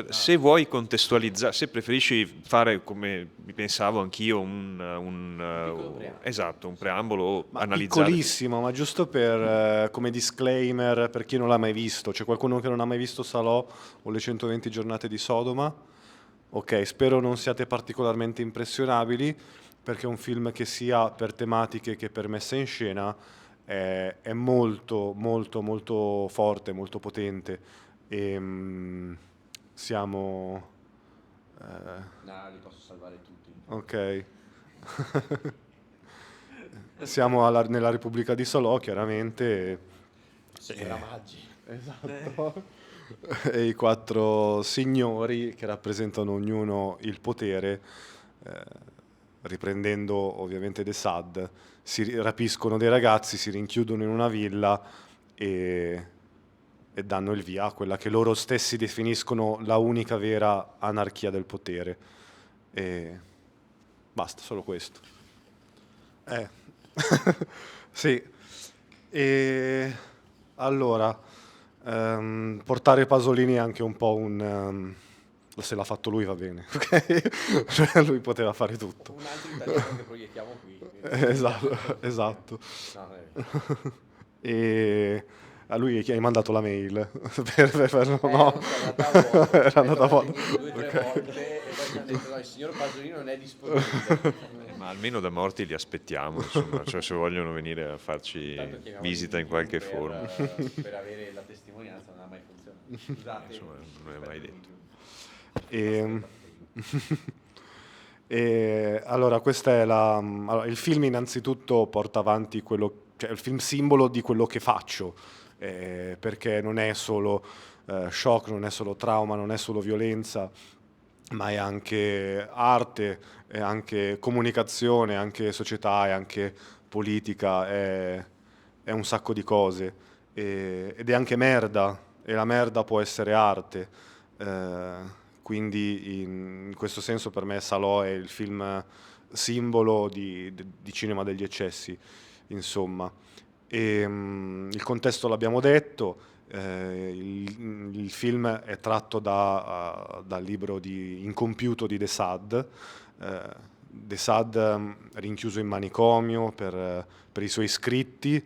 Se vuoi contestualizzare, se preferisci fare come mi pensavo anch'io, piccolo preambolo. esatto, un preambolo o Ma analizzare. piccolissimo, ma giusto per, come disclaimer per chi non l'ha mai visto. C'è qualcuno che non ha mai visto Salò o le 120 giornate di Sodoma? Ok, spero non siate particolarmente impressionabili, perché è un film che sia per tematiche che per messa in scena è molto, molto, molto forte, molto potente. E, siamo... No, li posso salvare tutti. ok. Siamo nella Repubblica di Salò, chiaramente. Signora Maggi. Esatto. E i quattro signori che rappresentano ognuno il potere, eh, riprendendo ovviamente De Sade, rapiscono dei ragazzi, si rinchiudono in una villa e, e danno il via a quella che loro stessi definiscono la unica vera anarchia del potere. E basta, solo questo. Eh. Sì. E allora, portare Pasolini è anche un po' un... se l'ha fatto lui va bene, ok? Cioè lui poteva fare tutto. Un altro italiano che proiettiamo qui. Esatto, esatto. No, non è vero. E a lui hai mandato la mail no, Non so, è andata a vuoto. era È andata a tornato vuoto. indietro 2 o 3 Ok. volte e poi mi hanno detto no, il signor Pasolino non è disponibile. Ma almeno da morti li aspettiamo, insomma, cioè se vogliono venire a farci Tanto chiamiamo visita in l'invidium qualche forma, per avere la testimonianza, non ha mai funzionato. Scusate. insomma, non è mai detto. E, e allora, questa è la. Allora, il film innanzitutto porta avanti quello, cioè il film simbolo di quello che faccio, perché non è solo shock, non è solo trauma, non è solo violenza, ma è anche arte, è anche comunicazione, è anche società, è anche politica, è un sacco di cose. Ed è anche merda, e la merda può essere arte. Quindi in questo senso per me Salò è il film simbolo di cinema degli eccessi, insomma. Il contesto l'abbiamo detto, il film è tratto dal libro di Incompiuto di De Sade. De Sade rinchiuso in manicomio per i suoi scritti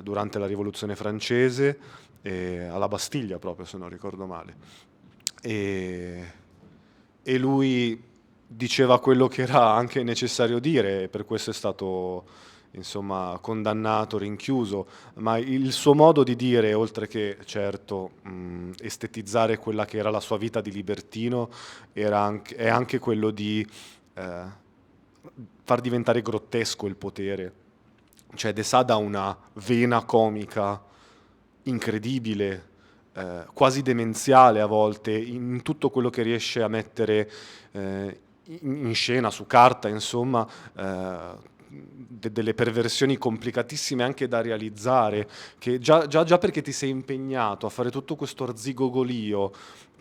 durante la Rivoluzione francese, alla Bastiglia proprio se non ricordo male. E, e lui diceva quello che era anche necessario dire, e per questo è stato insomma condannato, rinchiuso, ma il suo modo di dire, oltre che certo estetizzare quella che era la sua vita di libertino, è anche quello di eh, far diventare grottesco il potere. Cioè De Sade ha una vena comica incredibile, quasi demenziale a volte, in tutto quello che riesce a mettere in scena, su carta, insomma, delle perversioni complicatissime anche da realizzare, che già perché ti sei impegnato a fare tutto questo arzigogolio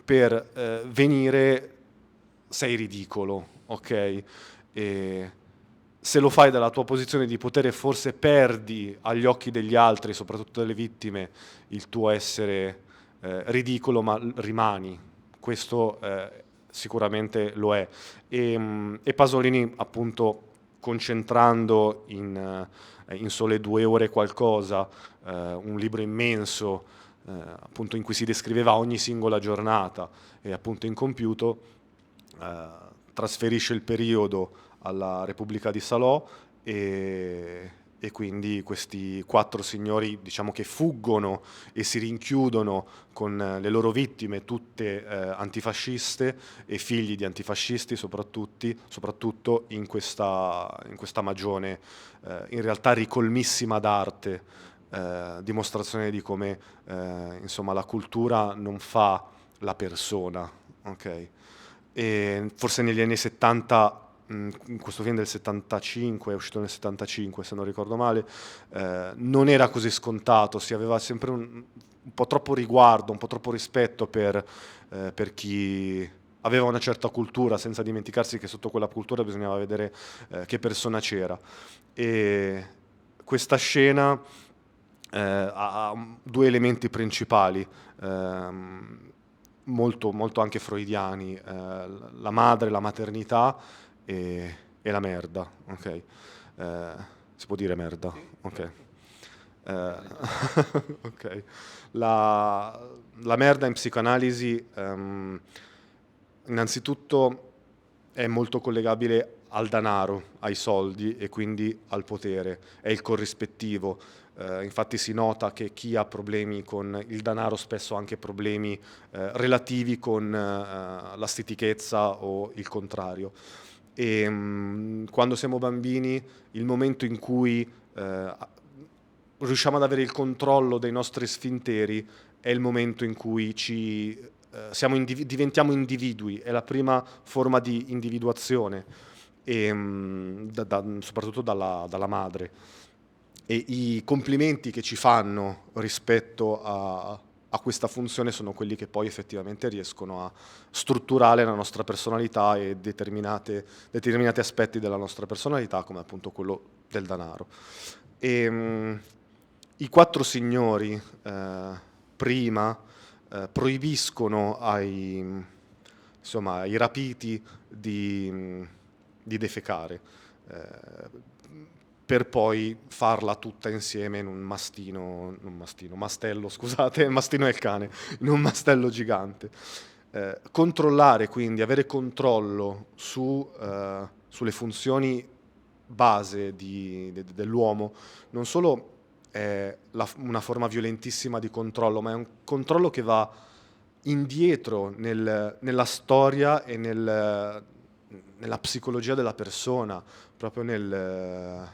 per venire, sei ridicolo, ok? E se lo fai dalla tua posizione di potere, forse perdi agli occhi degli altri, soprattutto delle vittime, il tuo essere ridicolo, ma rimani. Questo sicuramente lo è. E Pasolini, appunto, concentrando in sole 2 ore e qualcosa, un libro immenso, appunto in cui si descriveva ogni singola giornata e appunto incompiuto, trasferisce il periodo alla Repubblica di Salò e quindi questi quattro signori, diciamo che fuggono e si rinchiudono con le loro vittime, tutte antifasciste e figli di antifascisti soprattutto in questa magione in realtà ricolmissima d'arte, dimostrazione di come insomma la cultura non fa la persona, ok? E forse negli anni 70, in questo film del 75, è uscito nel 75 se non ricordo male, non era così scontato, si aveva sempre un po' troppo riguardo, un po' troppo rispetto per chi aveva una certa cultura, senza dimenticarsi che sotto quella cultura bisognava vedere che persona c'era. E questa scena ha due elementi principali. molto, molto anche freudiani, la madre, la maternità e la merda, ok? Si può dire merda? Ok. Ok. La merda in psicoanalisi, innanzitutto è molto collegabile al denaro, ai soldi e quindi al potere, è il corrispettivo. Infatti si nota che chi ha problemi con il denaro spesso ha anche problemi relativi con la stitichezza o il contrario. E quando siamo bambini, il momento in cui riusciamo ad avere il controllo dei nostri sfinteri è il momento in cui diventiamo individui, è la prima forma di individuazione, e, soprattutto dalla madre. E i complimenti che ci fanno rispetto a questa funzione sono quelli che poi effettivamente riescono a strutturare la nostra personalità e determinati aspetti della nostra personalità, come appunto quello del denaro. E, i quattro signori prima proibiscono ai rapiti di defecare, per poi farla tutta insieme in un mastello, scusate, il mastino è il cane, in un mastello gigante. Controllare, quindi avere controllo sulle funzioni base dell'uomo, non solo è una forma violentissima di controllo, ma è un controllo che va indietro nella storia e nella psicologia della persona, proprio nella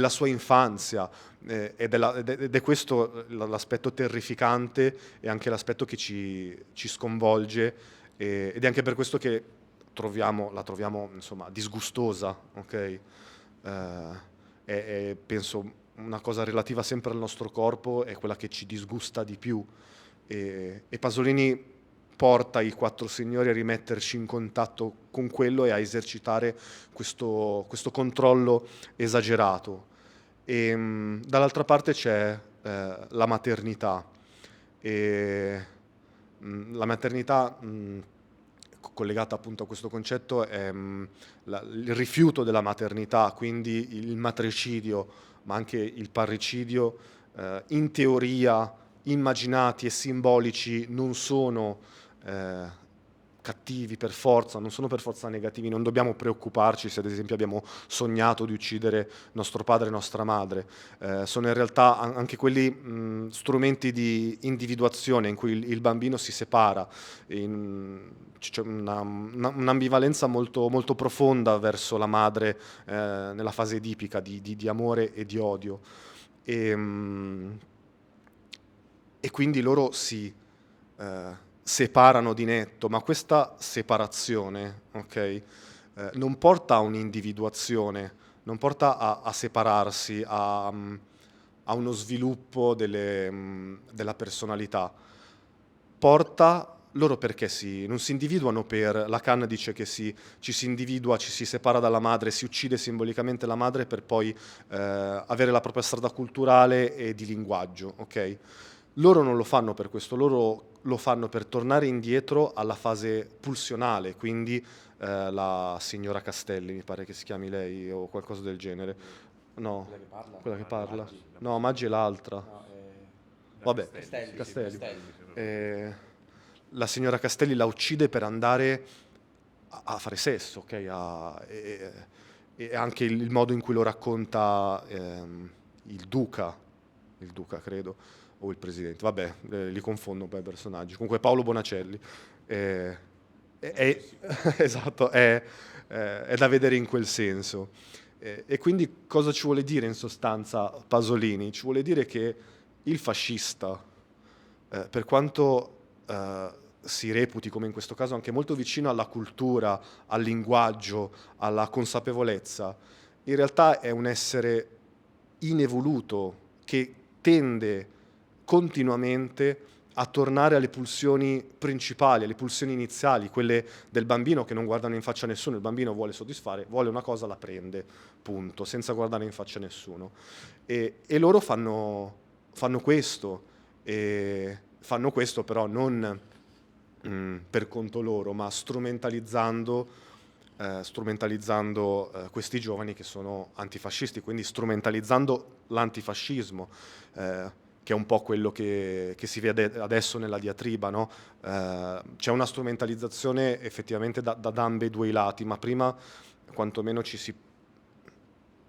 sua infanzia, ed è questo l'aspetto terrificante e anche l'aspetto che ci sconvolge, ed è anche per questo che la troviamo insomma disgustosa, ok? Penso una cosa relativa sempre al nostro corpo è quella che ci disgusta di più, e Pasolini porta i quattro signori a rimetterci in contatto con quello e a esercitare questo controllo esagerato. E dall'altra parte c'è la maternità. E la maternità, collegata appunto a questo concetto, è il rifiuto della maternità, quindi il matricidio, ma anche il parricidio, in teoria immaginati e simbolici, non sono cattivi per forza, non sono per forza negativi, non dobbiamo preoccuparci se ad esempio abbiamo sognato di uccidere nostro padre e nostra madre. Sono in realtà anche quelli strumenti di individuazione in cui il bambino si separa. C'è un'ambivalenza molto, molto profonda verso la madre nella fase edipica di amore e di odio. E quindi loro si separano di netto, ma questa separazione, ok, non porta a un'individuazione, non porta a separarsi, a uno sviluppo della personalità. Porta loro perché non si individuano per... Lacan dice che ci si individua, ci si separa dalla madre, si uccide simbolicamente la madre per poi avere la propria strada culturale e di linguaggio, ok? Loro non lo fanno per questo, loro lo fanno per tornare indietro alla fase pulsionale, quindi la signora Castelli, mi pare che si chiami lei, o qualcosa del genere. No, Quella che parla? quella che parla. Maggi. No, Maggi è l'altra. No, Vabbè, Castelli. Castelli. Castelli. La signora Castelli la uccide per andare a fare sesso, ok? E anche il modo in cui lo racconta il duca credo, o il presidente, vabbè, li confondo poi i personaggi. Comunque Paolo Bonacelli. Esatto, è da vedere in quel senso. E quindi cosa ci vuole dire in sostanza Pasolini? Ci vuole dire che il fascista, per quanto si reputi, come in questo caso, anche molto vicino alla cultura, al linguaggio, alla consapevolezza, in realtà è un essere inevoluto che tende continuamente a tornare alle pulsioni principali, alle pulsioni iniziali, quelle del bambino che non guardano in faccia a nessuno. Il bambino vuole soddisfare, vuole una cosa, la prende, punto, senza guardare in faccia a nessuno. E loro fanno questo, e fanno questo però non per conto loro, ma strumentalizzando questi giovani che sono antifascisti, quindi strumentalizzando l'antifascismo, che è un po' quello che si vede adesso nella diatriba, no? C'è una strumentalizzazione effettivamente da ambedue i lati, ma prima quantomeno ci si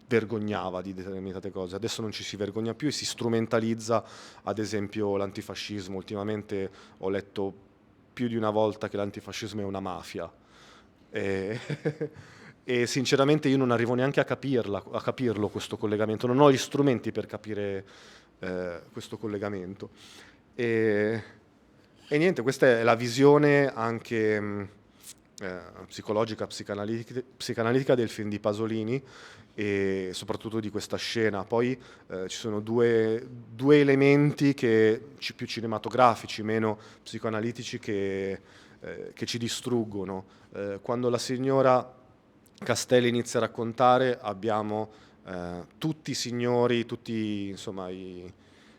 vergognava di determinate cose, adesso non ci si vergogna più e si strumentalizza, ad esempio, l'antifascismo. Ultimamente ho letto più di una volta che l'antifascismo è una mafia. E, e sinceramente io non arrivo neanche a capirlo questo collegamento, non ho gli strumenti per capire questo collegamento. E, e niente, questa è la visione anche psicologica, psicanalitica del film di Pasolini e soprattutto di questa scena. Poi ci sono due elementi più cinematografici, meno psicoanalitici, che ci distruggono. Quando la signora Castelli inizia a raccontare, abbiamo tutti i signori, tutti insomma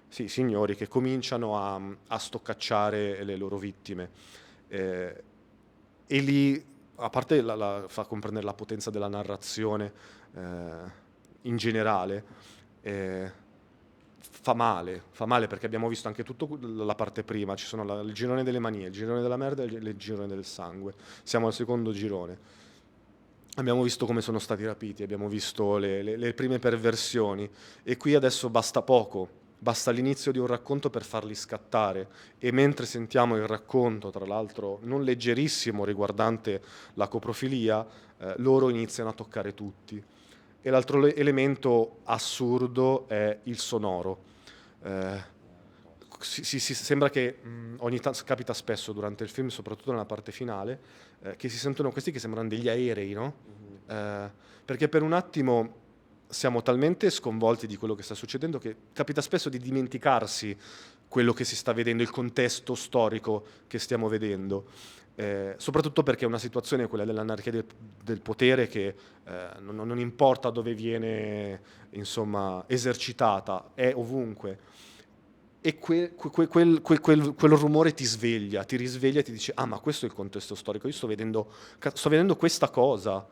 sì, signori che cominciano a stoccacciare le loro vittime. E lì, a parte fa comprendere la potenza della narrazione in generale, fa male perché abbiamo visto anche tutta la parte prima, ci sono il girone delle manie, il girone della merda e il girone del sangue. Siamo al secondo girone. Abbiamo visto come sono stati rapiti, abbiamo visto le prime perversioni e qui adesso basta poco, basta l'inizio di un racconto per farli scattare e mentre sentiamo il racconto, tra l'altro non leggerissimo, riguardante la coprofilia, loro iniziano a toccare tutti. E l'altro elemento assurdo è il sonoro. Sembra che ogni tanto capita spesso durante il film, soprattutto nella parte finale, che si sentono questi che sembrano degli aerei, no? Perché per un attimo siamo talmente sconvolti di quello che sta succedendo che capita spesso di dimenticarsi quello che si sta vedendo, il contesto storico che stiamo vedendo. Soprattutto perché è una situazione, quella dell'anarchia del potere, che non importa dove viene insomma esercitata, è ovunque. E quel rumore ti sveglia, ti risveglia e ti dice: ah, ma questo è il contesto storico, io sto vedendo questa cosa.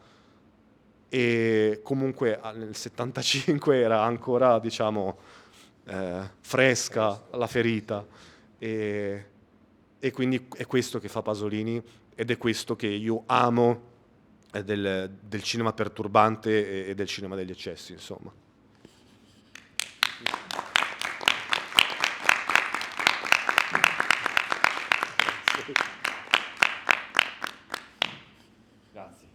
E comunque nel 75 era ancora, diciamo, fresca la ferita. E quindi è questo che fa Pasolini ed è questo che io amo del cinema perturbante e del cinema degli eccessi, insomma. Grazie.